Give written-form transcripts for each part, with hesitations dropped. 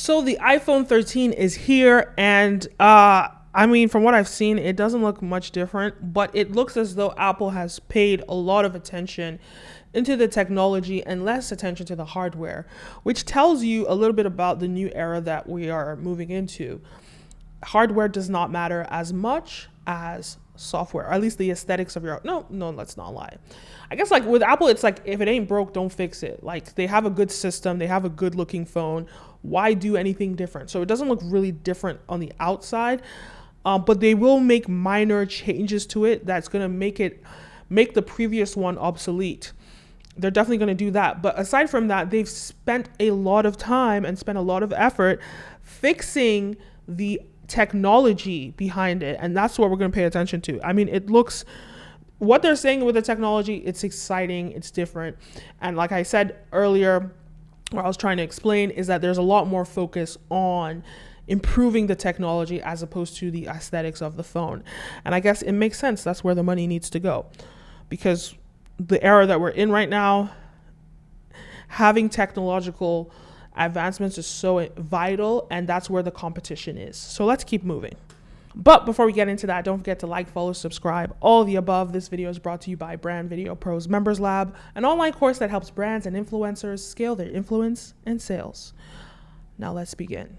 So the iPhone 13 is here, and I mean, from what I've seen, it doesn't look much different, but it looks as though Apple has paid a lot of attention into the technology and less attention to the hardware, which tells you a little bit about the new era that we are moving into. Hardware does not matter as much as software, or at least the aesthetics of your no, let's not lie. I guess like with Apple, it's like if it ain't broke, don't fix it. Like they have a good system, they have a good looking phone. Why do anything different? So it doesn't look really different on the outside, but they will make minor changes to it that's gonna make the previous one obsolete. They're definitely going to do that. But aside from that, they've spent a lot of time and spent a lot of effort fixing the technology behind it. And that's what we're going to pay attention to. I mean, what they're saying with the technology, it's exciting, it's different. And like I said earlier, what I was trying to explain is that there's a lot more focus on improving the technology as opposed to the aesthetics of the phone. And I guess it makes sense. That's where the money needs to go, because the era that we're in right now, having technological advancements is so vital, and that's where the competition is. So let's keep moving. But before we get into that, don't forget to like, follow, subscribe, all the above. This video is brought to you by Brand Video Pros Members Lab, an online course that helps brands and influencers scale their influence and sales. Now let's begin.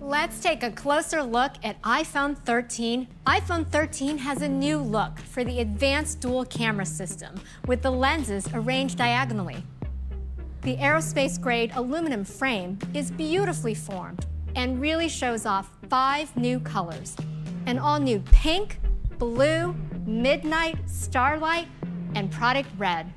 Let's take a closer look at iPhone 13. iPhone 13 has a new look for the advanced dual camera system with the lenses arranged diagonally. The aerospace-grade aluminum frame is beautifully formed and really shows off 5 new colors: an all-new pink, blue, midnight, starlight, and product red.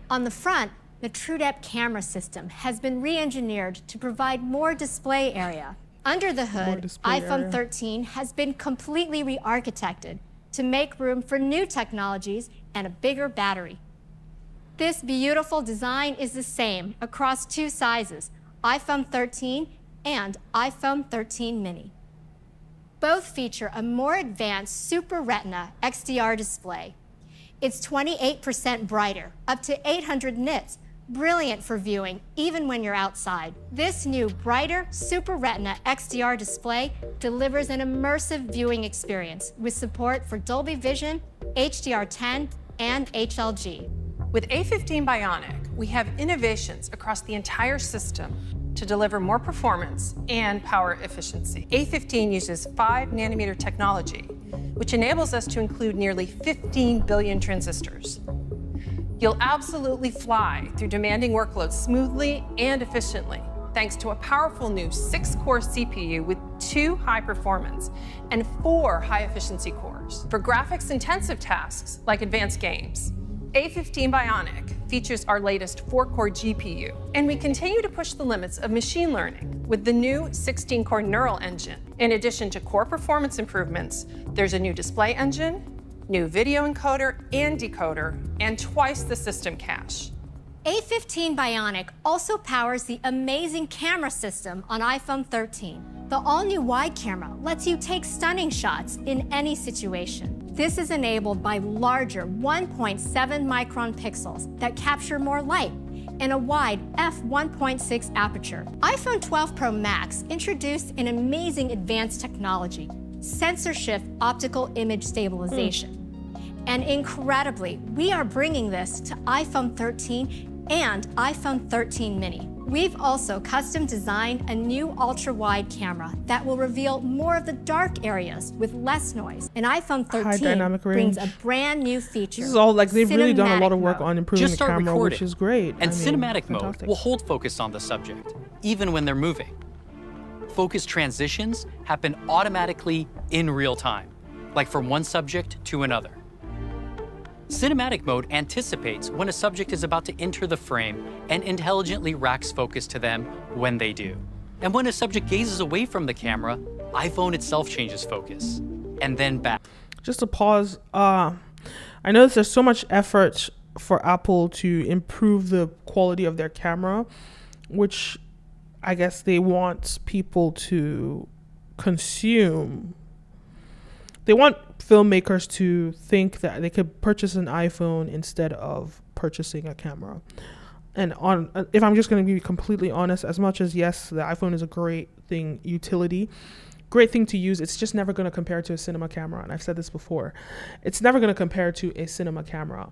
On the front, the TrueDepth camera system has been re-engineered to provide more display area. Under the hood, iPhone 13 has been completely re-architected to make room for new technologies and a bigger battery. This beautiful design is the same across 2 sizes, iPhone 13 and iPhone 13 mini. Both feature a more advanced Super Retina XDR display. It's 28% brighter, up to 800 nits, brilliant for viewing even when you're outside. This new brighter Super Retina XDR display delivers an immersive viewing experience with support for Dolby Vision, HDR10, and HLG. With A15 Bionic, we have innovations across the entire system to deliver more performance and power efficiency. A15 uses 5nm technology, which enables us to include nearly 15 billion transistors. You'll absolutely fly through demanding workloads smoothly and efficiently, thanks to a powerful new 6-core CPU with 2 high-performance and 4 high-efficiency cores. For graphics-intensive tasks like advanced games, A15 Bionic features our latest 4-core GPU, and we continue to push the limits of machine learning with the new 16-core neural engine. In addition to core performance improvements, there's a new display engine, new video encoder and decoder, and twice the system cache. A15 Bionic also powers the amazing camera system on iPhone 13. The all-new wide camera lets you take stunning shots in any situation. This is enabled by larger 1.7 micron pixels that capture more light and a wide f1.6 aperture. iPhone 12 Pro Max introduced an amazing advanced technology, sensor shift optical image stabilization. And incredibly, we are bringing this to iPhone 13 and iPhone 13 mini. We've also custom designed a new ultra-wide camera that will reveal more of the dark areas with less noise. And iPhone 13 brings a brand new feature. This is all like they've really done a lot of work on improving the camera, recording, which is great. And cinematic mode will hold focus on the subject, even when they're moving. Focus transitions happen automatically in real time, like from one subject to another. Cinematic mode anticipates when a subject is about to enter the frame and intelligently racks focus to them when they do. And when a subject gazes away from the camera, iPhone itself changes focus, and then back. Just to pause, I noticed there's so much effort for Apple to improve the quality of their camera, which I guess they want people to consume. They want filmmakers to think that they could purchase an iPhone instead of purchasing a camera. And if I'm just going to be completely honest, as much as yes, the iPhone is a great thing, great thing to use, it's just never going to compare to a cinema camera. And I've said this before, it's never going to compare to a cinema camera.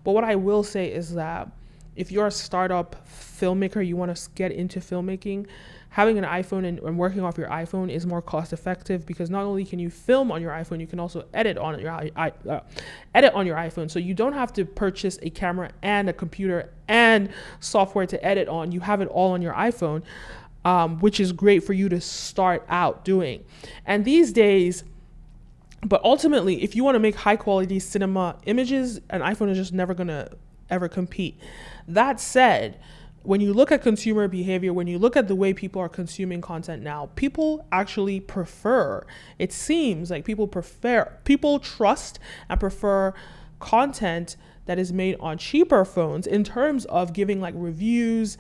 But what I will say is that if you're a startup filmmaker, you want to get into filmmaking, having an iPhone and working off your iPhone is more cost effective, because not only can you film on your iPhone, you can also edit on your iPhone. So you don't have to purchase a camera and a computer and software to edit on. You have it all on your iPhone, which is great for you to start out doing. And these days, but ultimately, if you want to make high quality cinema images, an iPhone is just never going to ever compete. That said, when you look at consumer behavior, when you look at the way people are consuming content now, people actually prefer, it seems like people trust and prefer content that is made on cheaper phones in terms of giving like reviews.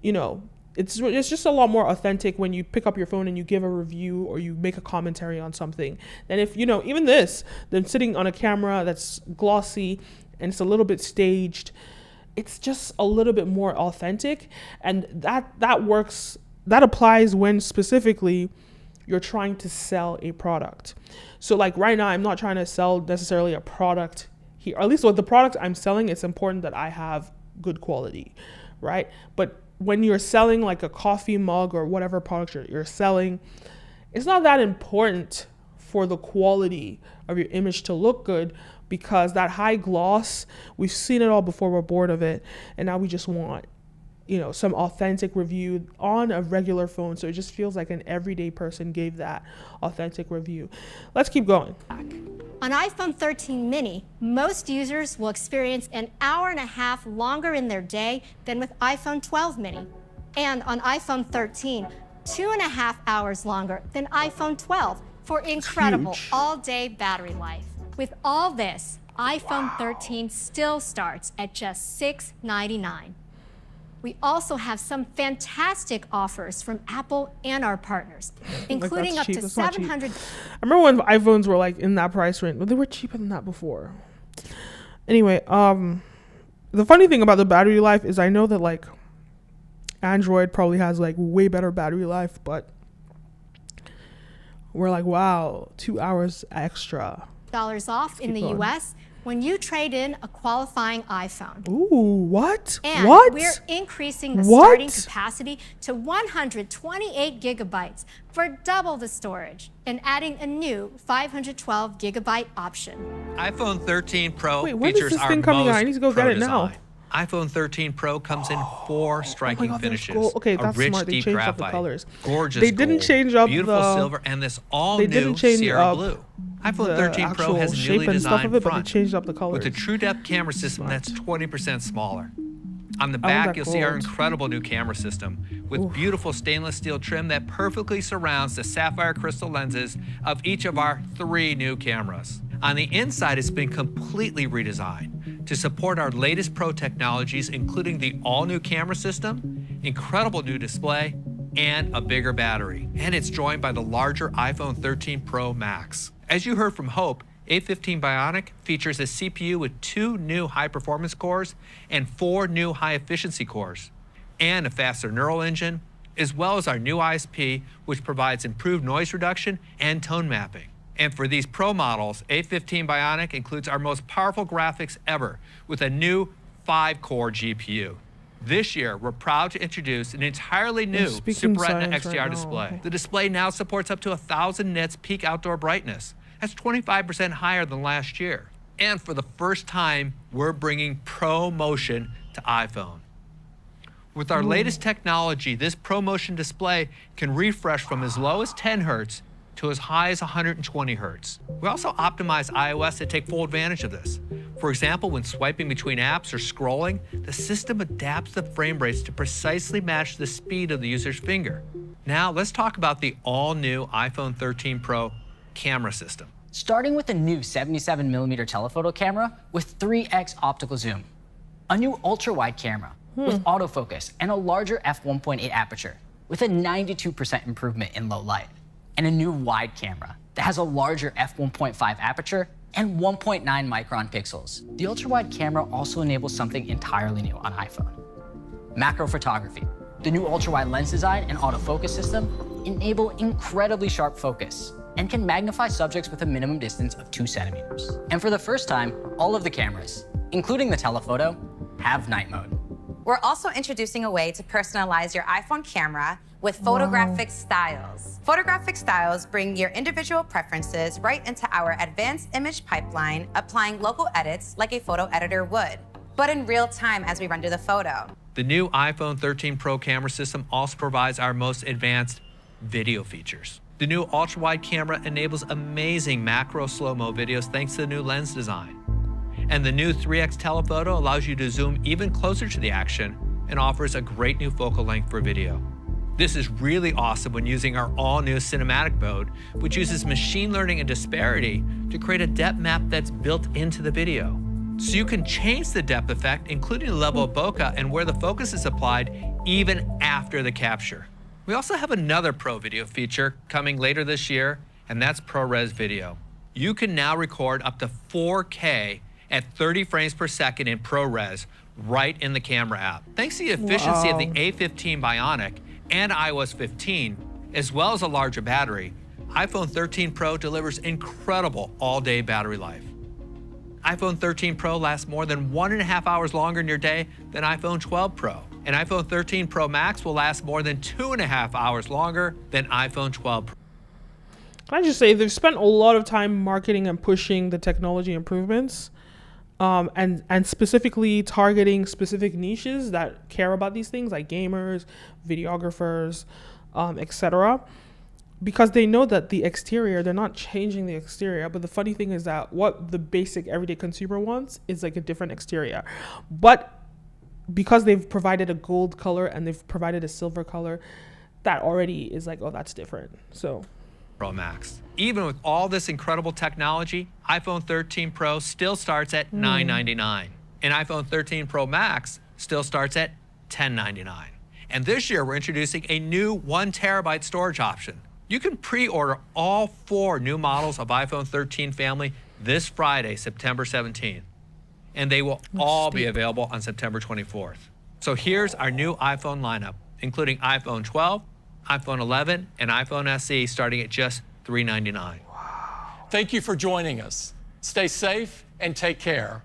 You know, it's just a lot more authentic when you pick up your phone and you give a review or you make a commentary on something than if, you know, even this, than sitting on a camera that's glossy and it's a little bit staged. It's just a little bit more authentic, and that works. That applies when specifically you're trying to sell a product. So like right now, I'm not trying to sell necessarily a product here, or at least with the product I'm selling, it's important that I have good quality, right? But when you're selling like a coffee mug or whatever product you're selling, it's not that important for the quality of your image to look good, because that high gloss, we've seen it all before, we're bored of it, and now we just want, you know, some authentic review on a regular phone. So it just feels like an everyday person gave that authentic review. Let's keep going. On iPhone 13 mini, most users will experience an hour and a half longer in their day than with iPhone 12 mini. And on iPhone 13, 2.5 hours longer than iPhone 12 for incredible all-day battery life. With all this, iPhone 13 still starts at just $699. We also have some fantastic offers from Apple and our partners, including up to 700. I remember when iPhones were like in that price range, but they were cheaper than that before. Anyway, the funny thing about the battery life is I know that like Android probably has like way better battery life, but we're like, wow, 2 hours extra. Off in the US when you trade in a qualifying iPhone. Ooh, what? And what? We're increasing the starting capacity to 128 gigabytes for double the storage and adding a new 512 gigabyte option. iPhone 13 Pro Wait, features this our thing coming most out? I need to go pro get it design. now. iPhone 13 Pro comes in 4 striking finishes. Okay, a that's rich, smart. They deep changed graphite, up the colors. Gorgeous They didn't gold, change up beautiful the silver, and this They all-new didn't change Sierra up blue. iPhone the 13 Pro actual has a shape newly and stuff designed of it, but they front changed up the colors. with a true depth camera system that's 20% smaller. On the I want back, that you'll see our gold. incredible new camera system with beautiful stainless steel trim that perfectly surrounds the sapphire crystal lenses of each of our 3 new cameras. On the inside, it's been completely redesigned to support our latest Pro technologies, including the all-new camera system, incredible new display, and a bigger battery. And it's joined by the larger iPhone 13 Pro Max. As you heard from Hope, A15 Bionic features a CPU with 2 new high-performance cores and 4 new high-efficiency cores, and a faster neural engine, as well as our new ISP, which provides improved noise reduction and tone mapping. And for these Pro models, A15 Bionic includes our most powerful graphics ever with a new 5-core GPU. This year, we're proud to introduce an entirely new Super Retina XDR display. The display now supports up to 1,000 nits peak outdoor brightness. That's 25% higher than last year. And for the first time, we're bringing Pro Motion to iPhone. With our latest technology, this Pro Motion display can refresh from as low as 10 Hertz to as high as 120 Hertz. We also optimize iOS to take full advantage of this. For example, when swiping between apps or scrolling, the system adapts the frame rates to precisely match the speed of the user's finger. Now, let's talk about the all-new iPhone 13 Pro camera system. Starting with a new 77mm telephoto camera with 3x optical zoom, a new ultra-wide camera with autofocus and a larger f1.8 aperture with a 92% improvement in low light, and a new wide camera that has a larger f1.5 aperture and 1.9 micron pixels. The ultra-wide camera also enables something entirely new on iPhone: Macro photography. The new ultra-wide lens design and autofocus system enable incredibly sharp focus and can magnify subjects with a minimum distance of 2 centimeters. And for the first time, all of the cameras, including the telephoto, have night mode. We're also introducing a way to personalize your iPhone camera with photographic styles. Photographic styles bring your individual preferences right into our advanced image pipeline, applying local edits like a photo editor would, but in real time as we render the photo. The new iPhone 13 Pro camera system also provides our most advanced video features. The new ultra-wide camera enables amazing macro slow-mo videos thanks to the new lens design. And the new 3x telephoto allows you to zoom even closer to the action and offers a great new focal length for video. This is really awesome when using our all-new cinematic mode, which uses machine learning and disparity to create a depth map that's built into the video. So you can change the depth effect, including the level of bokeh and where the focus is applied, even after the capture. We also have another Pro video feature coming later this year, and that's ProRes Video. You can now record up to 4K at 30 frames per second in ProRes right in the camera app. Thanks to the efficiency of the A15 Bionic and iOS 15, as well as a larger battery, iPhone 13 Pro delivers incredible all-day battery life. iPhone 13 Pro lasts more than 1.5 hours longer in your day than iPhone 12 Pro. And iPhone 13 Pro Max will last more than 2.5 hours longer than iPhone 12 Pro. Can I just say, they've spent a lot of time marketing and pushing the technology improvements, and specifically targeting specific niches that care about these things, like gamers, videographers, etc. Because they know that the exterior, they're not changing the exterior. But the funny thing is that what the basic everyday consumer wants is like a different exterior. But because they've provided a gold color and they've provided a silver color, that already is like, oh, that's different. So Pro Max. Even with all this incredible technology, iPhone 13 Pro still starts at $999. And iPhone 13 Pro Max still starts at $1099. And this year, we're introducing a new 1 terabyte storage option. You can pre-order all 4 new models of iPhone 13 family this Friday, September 17th. And they will all be available on September 24th. So here's our new iPhone lineup, including iPhone 12, iPhone 11, and iPhone SE starting at just $399. Thank you for joining us. Stay safe and take care.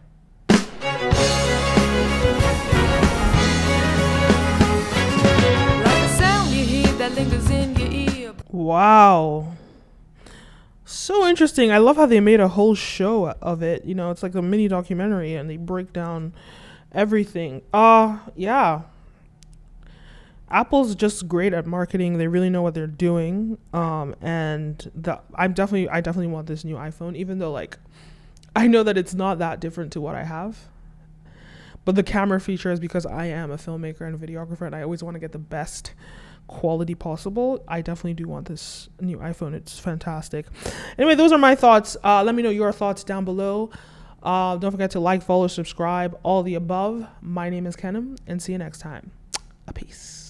wow, so interesting. I love how they made a whole show of it. You know, it's like a mini documentary and they break down everything. Yeah, Apple's just great at marketing. They really know what they're doing. And I definitely want this new iPhone, even though like I know that it's not that different to what I have. But the camera features, because I am a filmmaker and a videographer and I always want to get the best quality possible, I definitely do want this new iPhone. It's fantastic. Anyway, those are my thoughts. Let me know your thoughts down below. Don't forget to like, follow, subscribe, all the above. My name is Kenim, and see you next time. Peace.